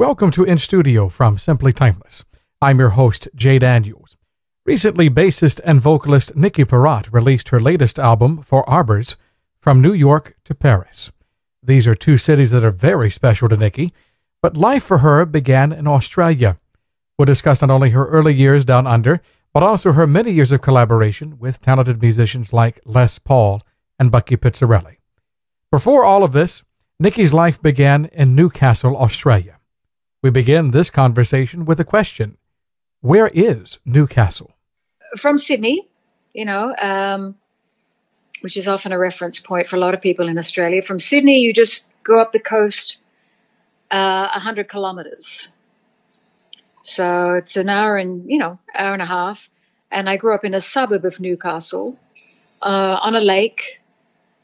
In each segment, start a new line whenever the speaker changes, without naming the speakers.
Welcome to In Studio from Simply Timeless. I'm your host, Jay Daniels. Recently, bassist and vocalist Nicki Parrott released her latest album, For Arbors, From New York to Paris. These are two cities that are very special to Nicki, but life for her began in Australia. We'll discuss not only her early years down under, but also her many years of collaboration with talented musicians like Les Paul and Bucky Pizzarelli. Before all of this, Nicki's life began in Newcastle, Australia. We begin this conversation with a question. Where is Newcastle?
From Sydney, which is often a reference point for a lot of people in Australia. From Sydney, you just go up the coast 100 kilometres. So it's an hour and a half. And I grew up in a suburb of Newcastle on a lake,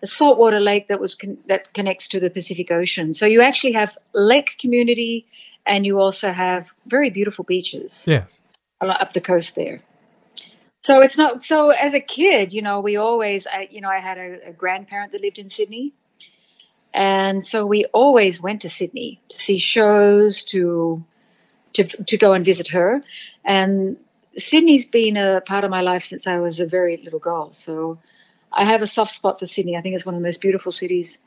a saltwater lake that connects to the Pacific Ocean. So you actually have lake community, and you also have very beautiful beaches.
Yes.
Up the coast there. So it's not, so as a kid, we always, I had a grandparent that lived in Sydney. And so we always went to Sydney to see shows, to go and visit her. And Sydney's been a part of my life since I was a very little girl. So I have a soft spot for Sydney. I think it's one of the most beautiful cities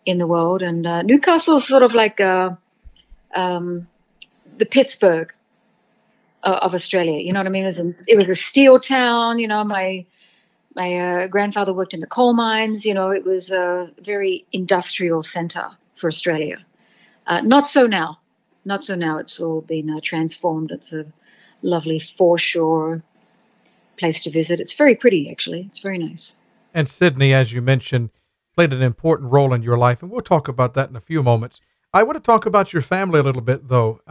in the world. And Newcastle is sort of like the Pittsburgh of Australia. You know what I mean? It was a steel town. My grandfather worked in the coal mines. It was a very industrial centre for Australia. Not so now. Not so now. It's all been transformed. It's a lovely foreshore place to visit. It's very pretty, actually. It's very nice.
And Sydney, as you mentioned, played an important role in your life, and we'll talk about that in a few moments. I want to talk about your family a little bit, though.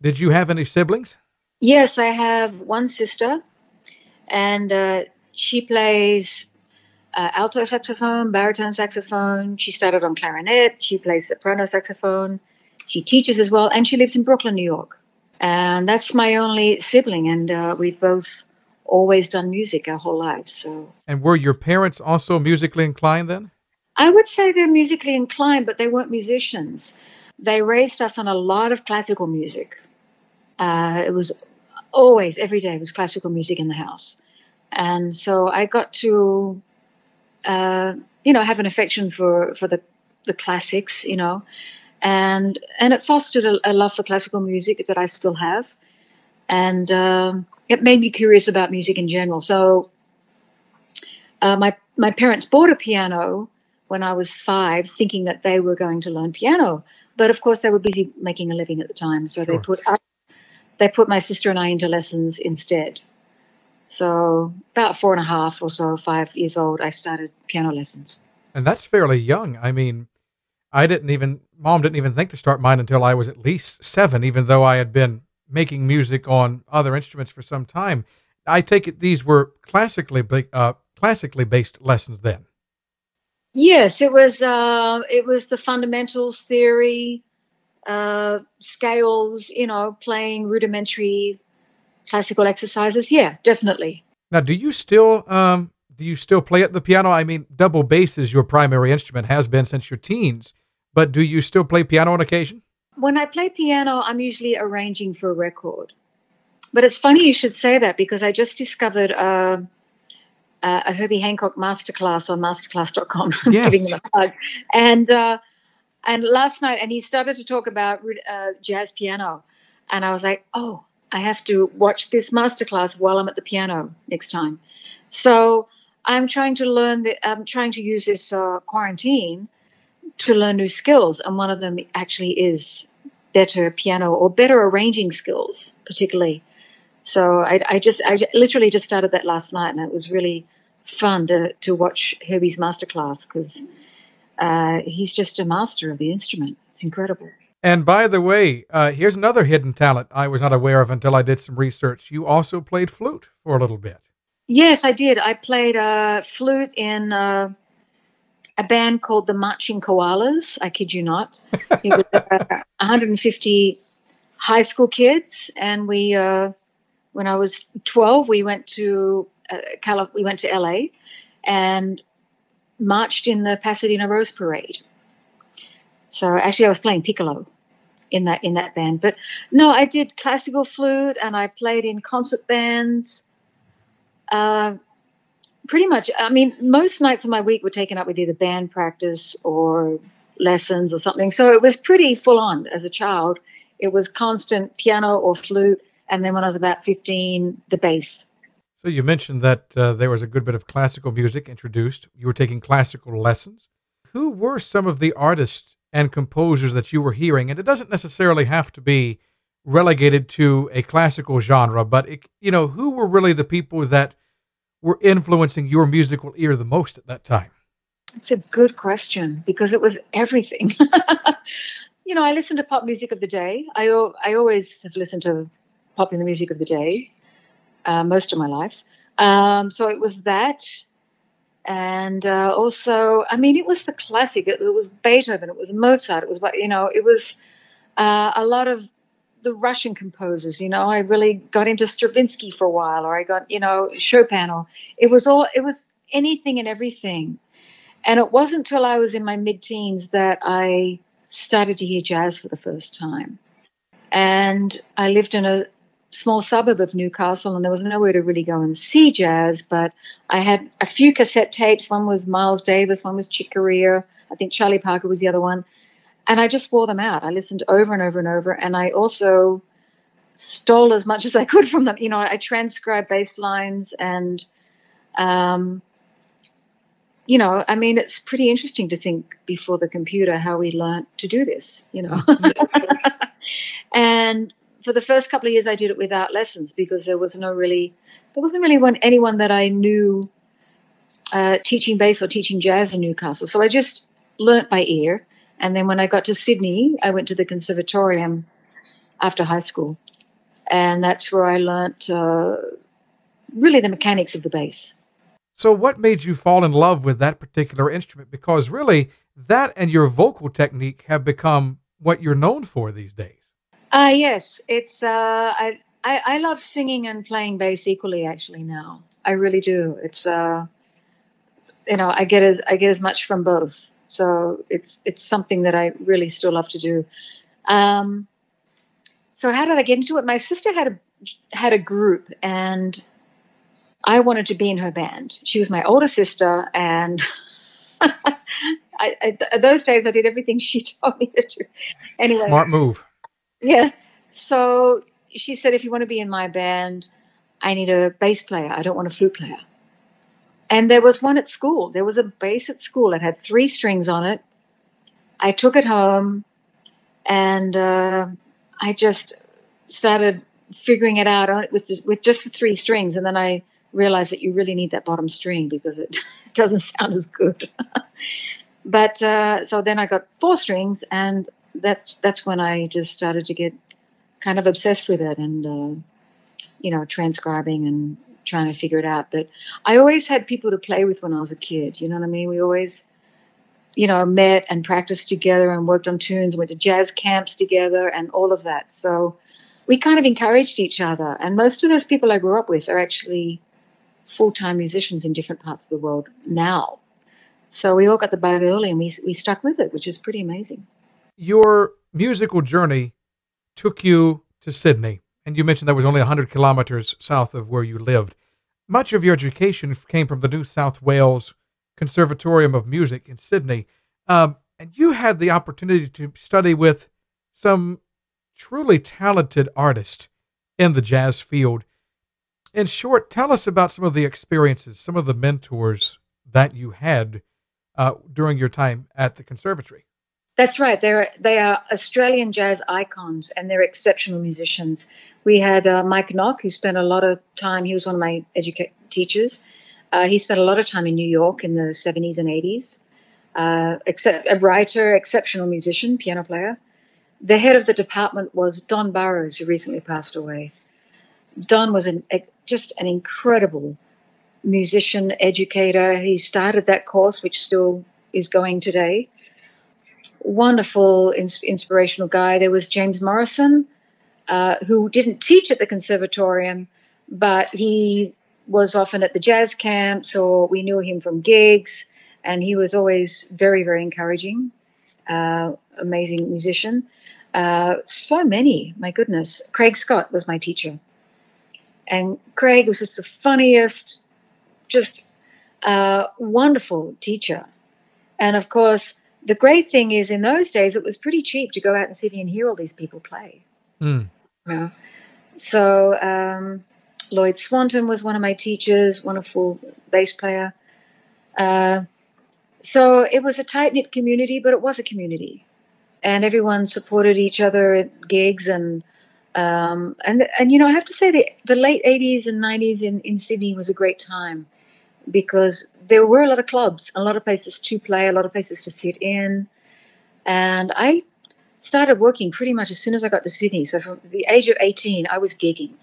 Did you have any siblings?
Yes, I have one sister, and she plays alto saxophone, baritone saxophone. She started on clarinet. She plays soprano saxophone. She teaches as well, and she lives in Brooklyn, New York. And that's my only sibling, and we've both always done music our whole lives. So. And
were your parents also musically inclined then?
I would say they're musically inclined, but they weren't musicians. They raised us on a lot of classical music. It was always, every day, was classical music in the house. And so I got to, have an affection for the classics, and it fostered a love for classical music that I still have. And it made me curious about music in general. So my parents bought a piano when I was 5, thinking that they were going to learn piano. But, of course, they were busy making a living at the time. So
Sure.
they put my sister and I into lessons instead. So about 4.5 or so, 5 years old, I started piano lessons.
And that's fairly young. I mean, Mom didn't even think to start mine until I was at least 7, even though I had been making music on other instruments for some time. I take it these were classically based lessons then.
Yes, it was the fundamentals theory, scales, playing rudimentary classical exercises. Yeah, definitely.
Now, do you still play at the piano? I mean, double bass is your primary instrument, has been since your teens, but do you still play piano on occasion?
When I play piano, I'm usually arranging for a record. But it's funny you should say that, because I just discovered a Herbie Hancock Masterclass on masterclass.com. I'm
Yes.
giving them a plug. And last night, and he started to talk about jazz piano. And I was like, oh, I have to watch this masterclass while I'm at the piano next time. So I'm trying to use this quarantine to learn new skills. And one of them actually is better piano or better arranging skills, particularly. So I literally just started that last night, and it was really fun to watch Herbie's masterclass, because he's just a master of the instrument. It's incredible.
And by the way, here's another hidden talent I was not aware of until I did some research. You also played flute for a little bit.
Yes, I did. I played flute in a band called the Marching Koalas. I kid you not. It was 150 high school kids, and we, when I was 12, we went to LA and marched in the Pasadena Rose Parade. So actually, I was playing piccolo in that band. But no, I did classical flute, and I played in concert bands. Pretty much. I mean, most nights of my week were taken up with either band practice or lessons or something. So it was pretty full on as a child. It was constant piano or flute, and then when I was about 15, the bass.
So you mentioned that there was a good bit of classical music introduced. You were taking classical lessons. Who were some of the artists and composers that you were hearing? And it doesn't necessarily have to be relegated to a classical genre, but who were really the people that were influencing your musical ear the most at that time?
It's a good question, because it was everything. I listened to pop music of the day. I always have listened to popular music of the day most of my life. So it was that. And also, I mean, it was the classic. It was Beethoven. It was Mozart. It was, it was a lot of the Russian composers. I really got into Stravinsky for a while, or I got, Chopin. Or it was anything and everything. And it wasn't until I was in my mid-teens that I started to hear jazz for the first time. And I lived in a small suburb of Newcastle, and there was nowhere to really go and see jazz, but I had a few cassette tapes. One was Miles Davis, one was Chick Corea. I think Charlie Parker was the other one. And I just wore them out. I listened over and over and over, and I also stole as much as I could from them. I transcribed bass lines, and, I mean, it's pretty interesting to think before the computer how we learned to do this, And for the first couple of years, I did it without lessons, because there wasn't really anyone that I knew teaching bass or teaching jazz in Newcastle. So I just learnt by ear. And then when I got to Sydney, I went to the conservatorium after high school. And that's where I learnt really the mechanics of the bass.
So what made you fall in love with that particular instrument? Because really, that and your vocal technique have become what you're known for these days.
Yes, it's I love singing and playing bass equally. Actually, now I really do. It's I get as much from both. So it's something that I really still love to do. So how did I get into it? My sister had a group, and I wanted to be in her band. She was my older sister, and those days I did everything she told me to do. Anyway,
smart move.
Yeah. So she said, if you want to be in my band, I need a bass player. I don't want a flute player. And there was one at school. There was a bass at school. It had 3 strings on it. I took it home, and I just started figuring it out with just the 3 strings. And then I realized that you really need that bottom string, because it doesn't sound as good. But so then I got 4 strings, and that's when I just started to get kind of obsessed with it, and transcribing and trying to figure it out. But I always had people to play with when I was a kid. You know what I mean? We always, met and practiced together and worked on tunes, went to jazz camps together and all of that. So we kind of encouraged each other. And most of those people I grew up with are actually full-time musicians in different parts of the world now. So we all got the bug early, and we stuck with it, which is pretty amazing.
Your musical journey took you to Sydney, and you mentioned that was only 100 kilometers south of where you lived. Much of your education came from the New South Wales Conservatorium of Music in Sydney, and you had the opportunity to study with some truly talented artists in the jazz field. In short, tell us about some of the experiences, some of the mentors that you had during your time at the conservatory.
That's right. They are Australian jazz icons, and they're exceptional musicians. We had Mike Nock, who spent a lot of time. He was one of my teachers. He spent a lot of time in New York in the 70s and 80s. A writer, exceptional musician, piano player. The head of the department was Don Burrows, who recently passed away. Don was just an incredible musician, educator. He started that course, which still is going today. Wonderful, inspirational guy. There was James Morrison, who didn't teach at the conservatorium, but he was often at the jazz camps, or we knew him from gigs, and he was always very, very encouraging, amazing musician. So many, my goodness. Craig Scott was my teacher. And Craig was just the funniest, just wonderful teacher. And, of course, the great thing is in those days it was pretty cheap to go out in Sydney and hear all these people play.
Mm.
Yeah. So Lloyd Swanton was one of my teachers, wonderful bass player. So it was a tight-knit community, but it was a community. And everyone supported each other at gigs. And you know, I have to say the late 80s and 90s in Sydney was a great time because there were a lot of clubs, a lot of places to play, a lot of places to sit in. And I started working pretty much as soon as I got to Sydney. So from the age of 18, I was gigging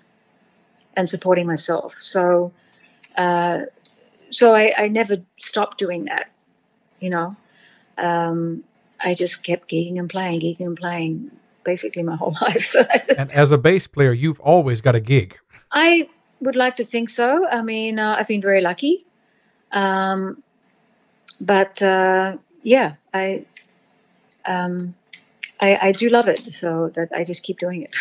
and supporting myself. So I never stopped doing that, you know. I just kept gigging and playing basically my whole life. So
and as a bass player, you've always got a gig.
I would like to think so. I mean, I've been very lucky. But yeah, I do love it, so that I just keep doing it.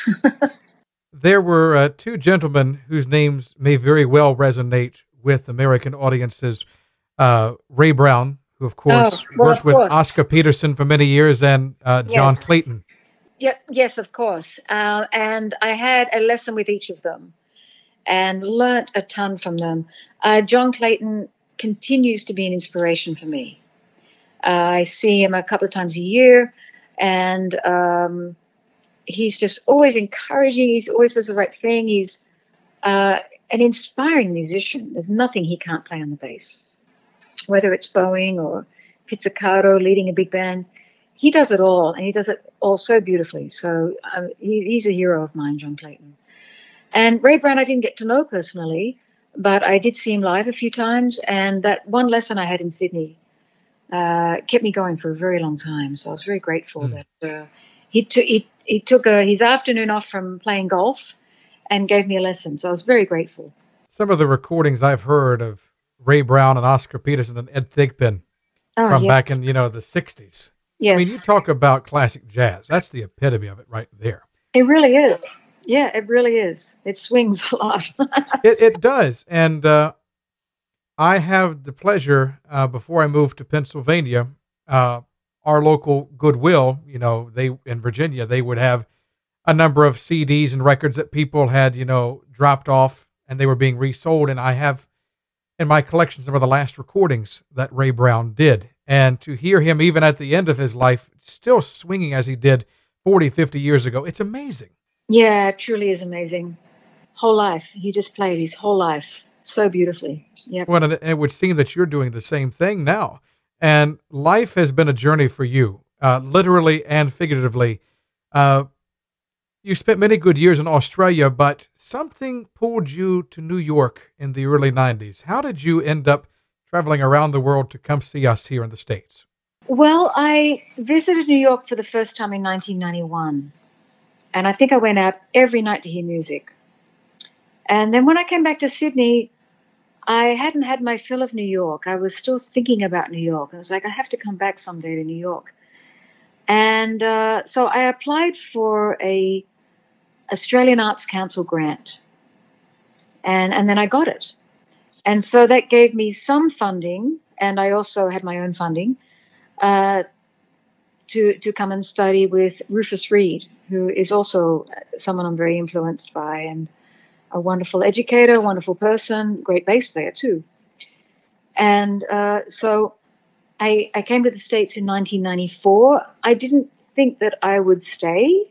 There were two gentlemen whose names may very well resonate with American audiences. Ray Brown, who of course worked with Oscar Peterson for many years, and John Clayton.
Yeah, yes, of course. And I had a lesson with each of them and learnt a ton from them. John Clayton continues to be an inspiration for me. I see him a couple of times a year, and he's just always encouraging. He always does the right thing. He's an inspiring musician. There's nothing he can't play on the bass, whether it's bowing or pizzicato, leading a big band. He does it all, and he does it all so beautifully. So he's a hero of mine, John Clayton. And Ray Brown I didn't get to know personally, but I did see him live a few times, and that one lesson I had in Sydney kept me going for a very long time. So I was very grateful that he took his afternoon off from playing golf and gave me a lesson. So I was very grateful.
Some of the recordings I've heard of Ray Brown and Oscar Peterson and Ed Thigpen from back in, the 60s.
Yes.
I mean, you talk about classic jazz. That's the epitome of it right there.
It really is. Yeah, it really is. It swings a lot.
It does. And I have the pleasure, before I moved to Pennsylvania, our local Goodwill, they in Virginia, they would have a number of CDs and records that people had, dropped off, and they were being resold. And I have in my collection some of the last recordings that Ray Brown did. And to hear him, even at the end of his life, still swinging as he did 40, 50 years ago, it's amazing.
Yeah, it truly is amazing. Whole life. He just played his whole life so beautifully. Yeah.
Well, and it would seem that you're doing the same thing now. And life has been a journey for you, literally and figuratively. You spent many good years in Australia, but something pulled you to New York in the early 90s. How did you end up traveling around the world to come see us here in the States?
Well, I visited New York for the first time in 1991. And I think I went out every night to hear music. And then when I came back to Sydney, I hadn't had my fill of New York. I was still thinking about New York. I was like, I have to come back someday to New York. And so I applied for a Australian Arts Council grant. And then I got it. And so that gave me some funding, and I also had my own funding, to come and study with Rufus Reid, who is also someone I'm very influenced by, and a wonderful educator, a wonderful person, great bass player too. And so I came to the States in 1994. I didn't think that I would stay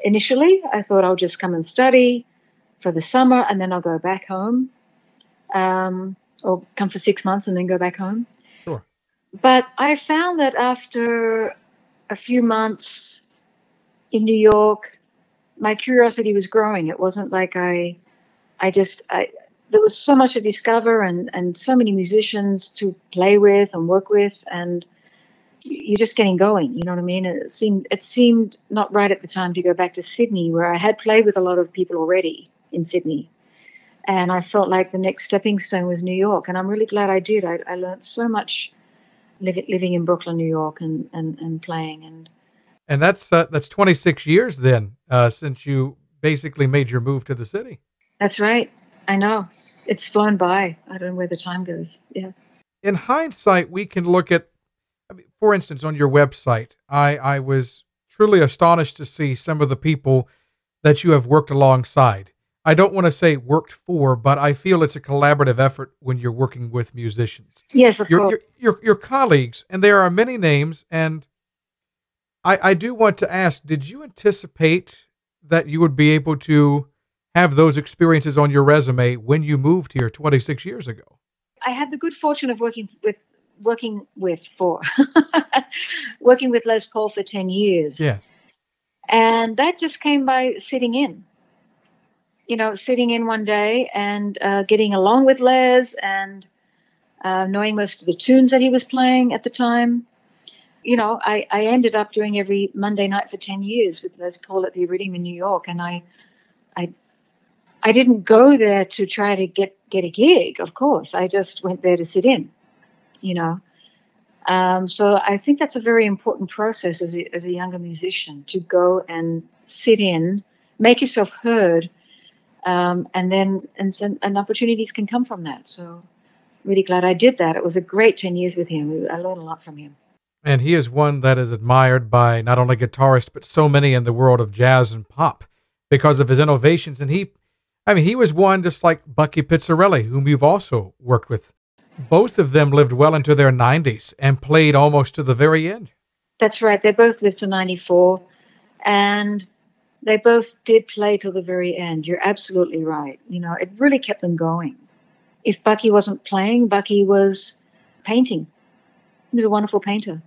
initially. I thought I'll just come and study for the summer, and then I'll go back home, or come for 6 months and then go back home.
Sure.
But I found that after a few months in New York, my curiosity was growing. It wasn't like there was so much to discover and so many musicians to play with and work with, and you're just getting going, you know what I mean? It seemed not right at the time to go back to Sydney, where I had played with a lot of people already in Sydney. And I felt like the next stepping stone was New York, and I'm really glad I did. I learned so much living in Brooklyn, New York, and playing.
And that's 26 years then, since you basically made your move to the city.
That's right. I know. It's flown by. I don't know where the time goes. Yeah.
In hindsight, we can look at, I mean, for instance, on your website, I was truly astonished to see some of the people that you have worked alongside. I don't want to say worked for, but I feel it's a collaborative effort when you're working with musicians.
Yes, of course.
Your colleagues, and there are many names, and I do want to ask, did you anticipate that you would be able to have those experiences on your resume when you moved here 26 years ago?
I had the good fortune of working with Les Paul for 10 years.
Yes.
And that just came by sitting in. Sitting in one day and getting along with Les and knowing most of the tunes that he was playing at the time. I ended up doing every Monday night for 10 years with Les Paul at the Iridium in New York. And I didn't go there to try to get a gig, of course. I just went there to sit in, So I think that's a very important process as a younger musician, to go and sit in, make yourself heard, and opportunities can come from that. So really glad I did that. It was a great 10 years with him. I learned a lot from him.
And he is one that is admired by not only guitarists, but so many in the world of jazz and pop because of his innovations. And he was one just like Bucky Pizzarelli, whom you've also worked with. Both of them lived well into their 90s and played almost to the very end.
That's right. They both lived to 94, and they both did play till the very end. You're absolutely right. It really kept them going. If Bucky wasn't playing, Bucky was painting. He was a wonderful painter.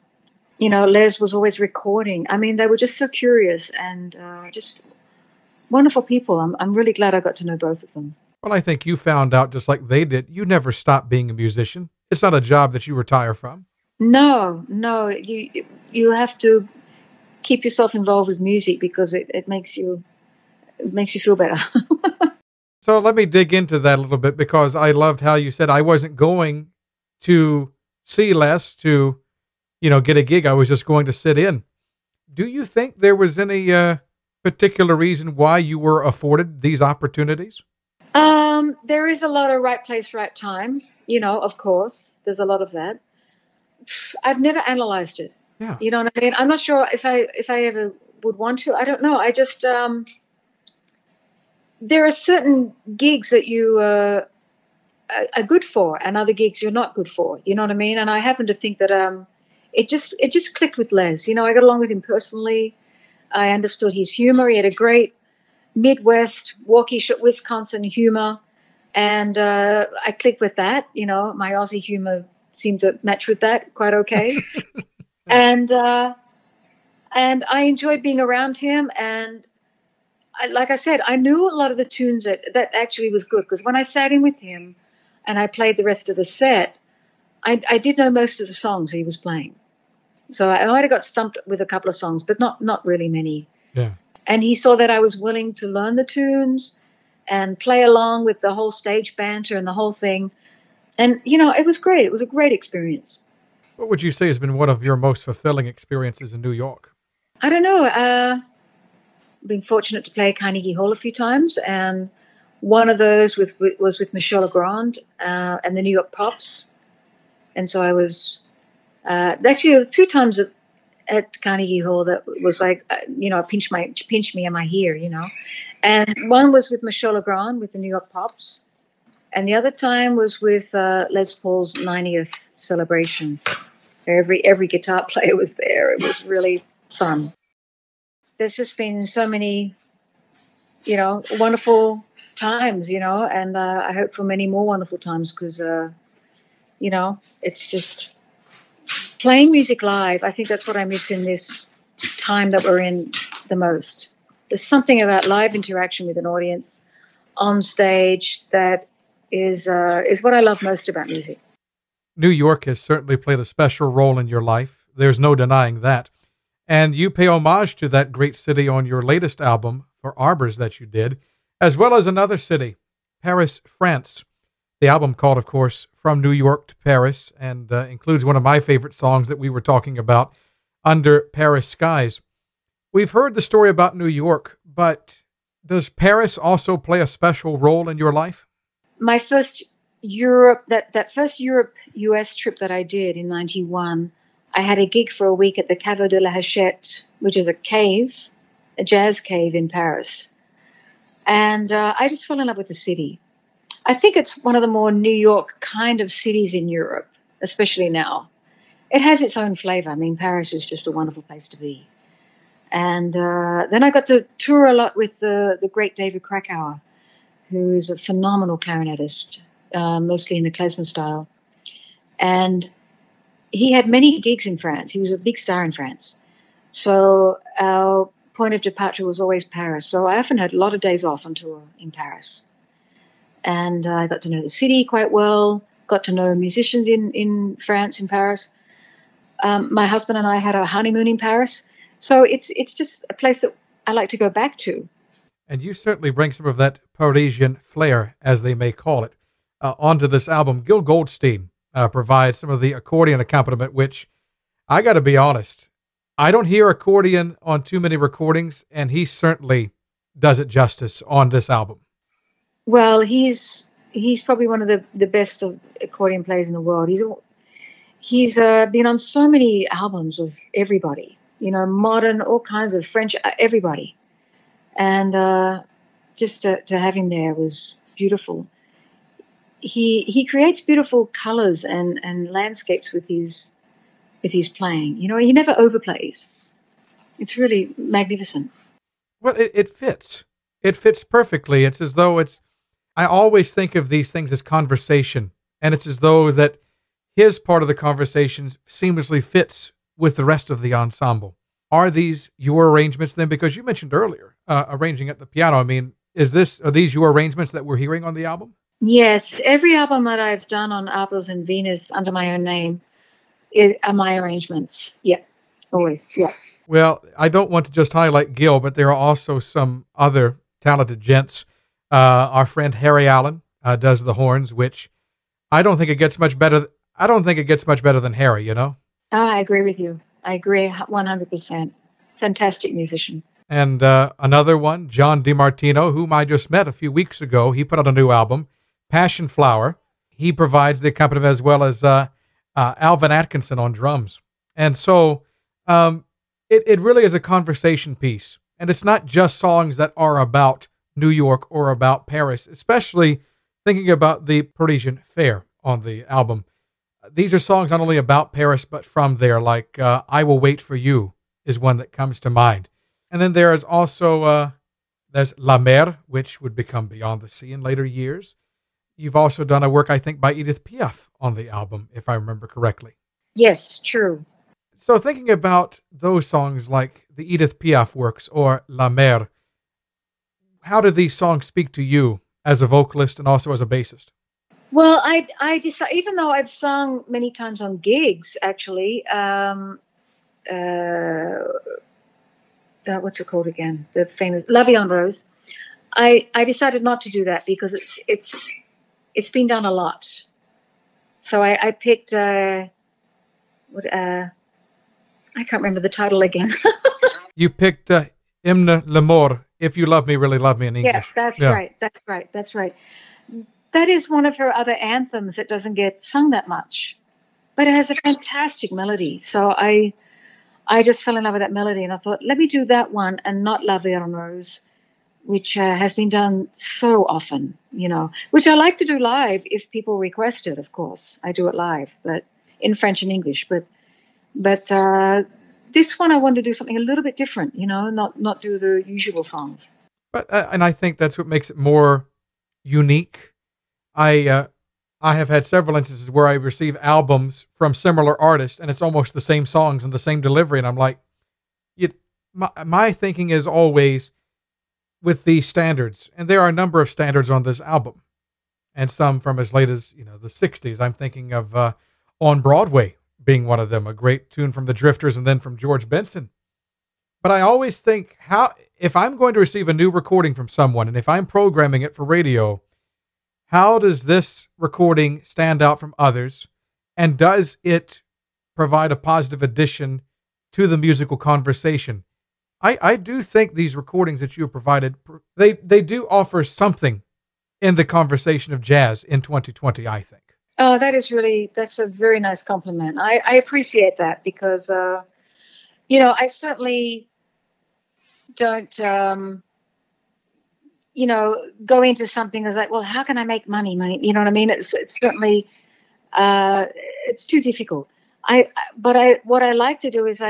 Les was always recording. They were just so curious and just wonderful people. I'm really glad I got to know both of them.
Well, I think you found out, just like they did, you never stopped being a musician. It's not a job that you retire from.
No. You have to keep yourself involved with music because it makes you feel better.
So let me dig into that a little bit, because I loved how you said I wasn't going to see Les to, get a gig. I was just going to sit in. Do you think there was any particular reason why you were afforded these opportunities?
There is a lot of right place, right time. Of course, there's a lot of that. I've never analyzed it.
Yeah.
You know what I mean? I'm not sure if I ever would want to. I don't know. I just there are certain gigs that you are good for, and other gigs you're not good for. You know what I mean? And I happen to think that it just clicked with Les. I got along with him personally. I understood his humor. He had a great Midwest, Waukesha, Wisconsin humor, and I clicked with that. My Aussie humor seemed to match with that quite okay. And I enjoyed being around him. And like I said, I knew a lot of the tunes that actually was good, because when I sat in with him and I played the rest of the set, I did know most of the songs he was playing. So I might have got stumped with a couple of songs, but not really many.
Yeah.
And he saw that I was willing to learn the tunes and play along with the whole stage banter and the whole thing. And, it was great. It was a great experience.
What would you say has been one of your most fulfilling experiences in New York?
I don't know. I've been fortunate to play Carnegie Hall a few times, and one of those was with Michel Legrand and the New York Pops. And so I was actually 2 times at Carnegie Hall that was like, pinch me in my ear, And one was with Michel Legrand with the New York Pops. And the other time was with Les Paul's 90th celebration. Every guitar player was there. It was really fun. There's just been so many, wonderful times, and I hope for many more wonderful times, because, it's just playing music live. I think that's what I miss in this time that we're in the most. There's something about live interaction with an audience on stage that is what I love most about music.
New York has certainly played a special role in your life. There's no denying that. And you pay homage to that great city on your latest album for Arbors that you did, as well as another city, Paris, France. The album called, of course, From New York to Paris, and includes one of my favorite songs that we were talking about, Under Paris Skies. We've heard the story about New York, but does Paris also play a special role in your life?
My first Europe, that first Europe-US trip that I did in 91, I had a gig for a week at the Caveau de la Hachette, which is a cave, a jazz cave in Paris. And I just fell in love with the city. I think it's one of the more New York kind of cities in Europe, especially now. It has its own flavor. I mean, Paris is just a wonderful place to be. And then I got to tour a lot with the great David Krakauer, who is a phenomenal clarinetist, mostly in the klezmer style. And he had many gigs in France. He was a big star in France. So our point of departure was always Paris. So I often had a lot of days off on tour in Paris. And I got to know the city quite well, got to know musicians in France, in Paris. My husband and I had our honeymoon in Paris. So it's just a place that I like to go back to.
And you certainly bring some of that Parisian flair, as they may call it, onto this album. Gil Goldstein provides some of the accordion accompaniment, which, I got to be honest, I don't hear accordion on too many recordings, and he certainly does it justice on this album.
Well, he's probably one of the best of accordion players in the world. He's been on so many albums of everybody, modern, all kinds of French, everybody. And just to have him there was beautiful. He creates beautiful colors and landscapes with his playing. He never overplays. It's really magnificent.
Well, it fits. It fits perfectly. It's as though I always think of these things as conversation, and it's as though that his part of the conversation seamlessly fits with the rest of the ensemble. Are these your arrangements then? Because you mentioned earlier arranging at the piano. I mean, are these your arrangements that we're hearing on the album?
Yes, every album that I've done on Arbors and Venus under my own name are my arrangements. Yeah, always. Yeah.
Well, I don't want to just highlight Gil, but there are also some other talented gents. Our friend Harry Allen does the horns, which I don't think it gets much better. I don't think it gets much better than Harry.
Oh, I agree with you. I agree 100%. Fantastic musician.
And another one, John DiMartino, whom I just met a few weeks ago. He put out a new album, Passion Flower. He provides the accompaniment, as well as Alvin Atkinson on drums. And so it really is a conversation piece. And it's not just songs that are about New York or about Paris, especially thinking about the Parisian Fair on the album. These are songs not only about Paris, but from there, like I Will Wait for You is one that comes to mind. And then there is also, there's La Mer, which would become Beyond the Sea in later years. You've also done a work, I think, by Edith Piaf on the album, if I remember correctly.
Yes, true.
So thinking about those songs like the Edith Piaf works or La Mer, how did these songs speak to you as a vocalist and also as a bassist?
Well, I decided, even though I've sung many times on gigs, actually, what's it called again? The famous La Vie en Rose. I decided not to do that because it's been done a lot. So I picked I can't remember the title again.
You picked Hymne l'amour, If You Love Me, Really Love Me in English.
Yeah, that's right. That is one of her other anthems that doesn't get sung that much, but it has a fantastic melody. So I just fell in love with that melody, and I thought, let me do that one and not La Vie en Rose, which has been done so often, which I like to do live if people request it, of course. I do it live, but in French and English. But this one I wanted to do something a little bit different, not do the usual songs.
But and I think that's what makes it more unique. I have had several instances where I receive albums from similar artists, and it's almost the same songs and the same delivery, and I'm like, my thinking is always with these standards, and there are a number of standards on this album, and some from as late as the 60s. I'm thinking of On Broadway being one of them, a great tune from the Drifters and then from George Benson. But I always think, if I'm going to receive a new recording from someone, and if I'm programming it for radio, how does this recording stand out from others? And does it provide a positive addition to the musical conversation? I do think these recordings that you have provided, they do offer something in the conversation of jazz in 2020, I think.
Oh, that's a very nice compliment. I appreciate that because, I certainly don't, go into something that's like, well, how can I make money? You know what I mean? It's certainly, it's too difficult. What I like to do is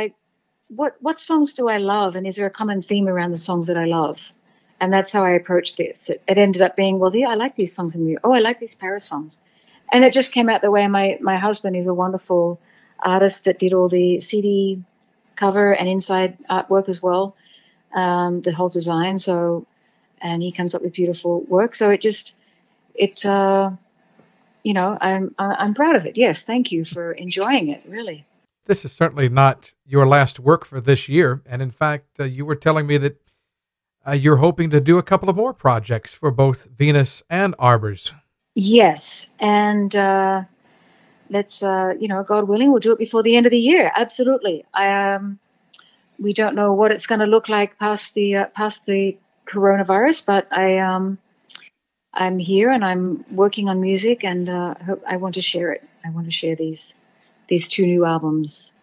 what songs do I love? And is there a common theme around the songs that I love? And that's how I approached this. It ended up being, well, yeah, I like these songs. And I like these Parrott songs. And it just came out the way. My husband is a wonderful artist that did all the CD cover and inside artwork as well, the whole design. So, and he comes up with beautiful work. So I'm proud of it. Yes, thank you for enjoying it, really.
This is certainly not your last work for this year. And in fact, you were telling me that you're hoping to do a couple of more projects for both Venus and Arbors.
Yes, and let's, God willing, we'll do it before the end of the year. Absolutely. We don't know what it's going to look like past the coronavirus, but I'm here and I'm working on music, and I want to share it. I want to share these two new albums,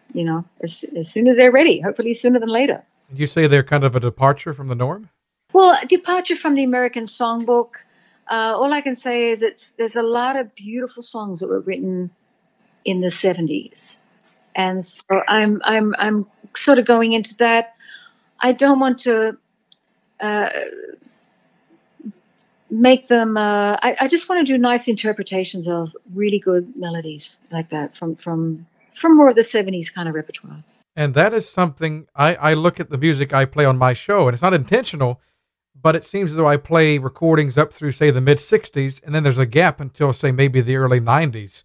as soon as they're ready. Hopefully sooner than later.
You say they're kind of a departure from the norm?
Well, departure from the American songbook. All I can say is there's a lot of beautiful songs that were written in the 70s, and so I'm sort of going into that. I don't want to make them. I just want to do nice interpretations of really good melodies like that from more of the 70s kind of repertoire.
And that is something I look at the music I play on my show, and it's not intentional. But it seems as though I play recordings up through, say, the mid-'60s, and then there's a gap until, say, maybe the early '90s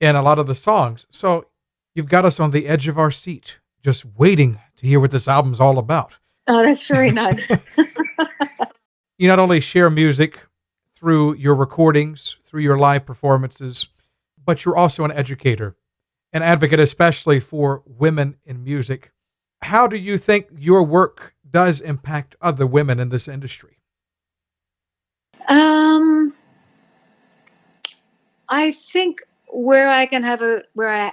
in a lot of the songs. So you've got us on the edge of our seat, just waiting to hear what this album's all about.
Oh, that's very nice.
You not only share music through your recordings, through your live performances, but you're also an educator, an advocate especially for women in music. How do you think your work does impact other women in this industry?
I think where I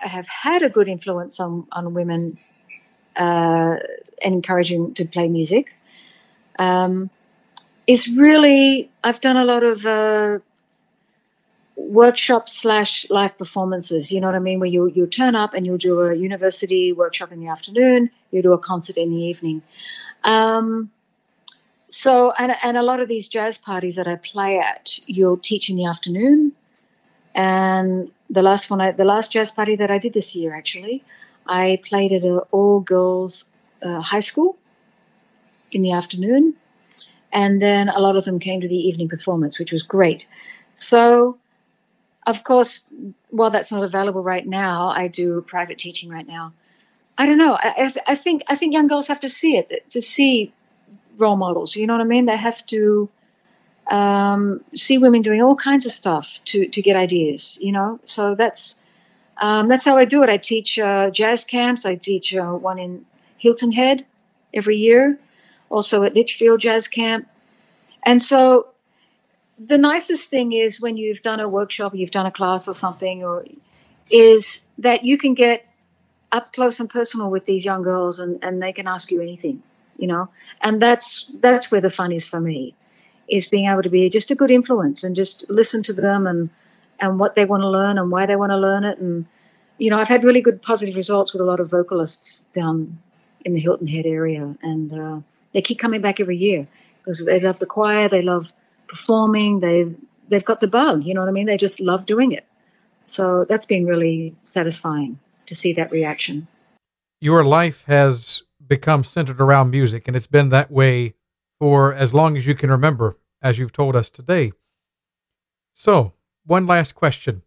have had a good influence on women and encouraging to play music is really, I've done a lot of workshops / live performances, you know what I mean, where you'll turn up and you'll do a university workshop in the afternoon, you do a concert in the evening. So a lot of these jazz parties that I play at, you'll teach in the afternoon. And the last jazz party that I did this year, actually, I played at an all-girls high school in the afternoon. And then a lot of them came to the evening performance, which was great. So, of course, while that's not available right now, I do private teaching right now. I don't know. I think young girls have to see it, to see role models. You know what I mean? They have to see women doing all kinds of stuff to get ideas. So that's how I do it. I teach jazz camps. I teach one in Hilton Head every year, also at Litchfield Jazz Camp. And so the nicest thing is when you've done a workshop, or you've done a class or something, is that you can get up close and personal with these young girls, and they can ask you anything, and that's where the fun is for me, is being able to be just a good influence and just listen to them and what they want to learn and why they want to learn it. And, I've had really good positive results with a lot of vocalists down in the Hilton Head area, and they keep coming back every year because they love the choir, they love performing, they've got the bug, you know what I mean? They just love doing it. So that's been really satisfying to see that reaction.
Your life has become centered around music, and it's been that way for as long as you can remember, as you've told us today. So, one last question.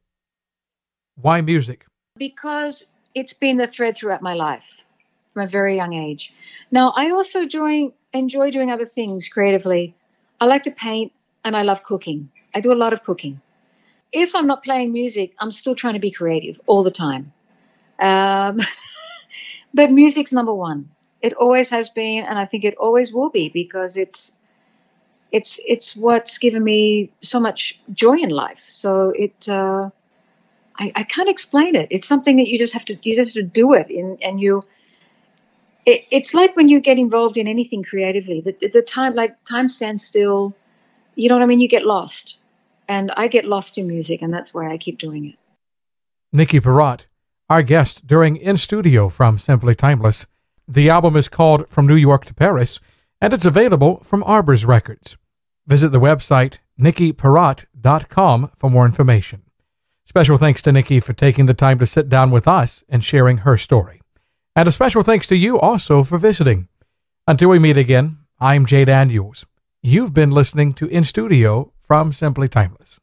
Why music? Because
it's been the thread throughout my life from a very young age. Now, I also enjoy doing other things creatively. I like to paint, and I love cooking. I do a lot of cooking. If I'm not playing music, I'm still trying to be creative all the time. But music's number one. It always has been, and I think it always will be, because it's what's given me so much joy in life. So I can't explain it. It's something that you just have to do it, and it's like when you get involved in anything creatively, the time stands still. You know what I mean? You get lost, and I get lost in music, and that's why I keep doing it.
Nicki Parrott, our guest during In Studio from Simply Timeless. The album is called From New York to Paris, and it's available from Arbors Records. Visit the website NickiParrott.com for more information. Special thanks to Nicki for taking the time to sit down with us and sharing her story. And a special thanks to you also for visiting. Until we meet again, I'm Jay Daniels. You've been listening to In Studio from Simply Timeless.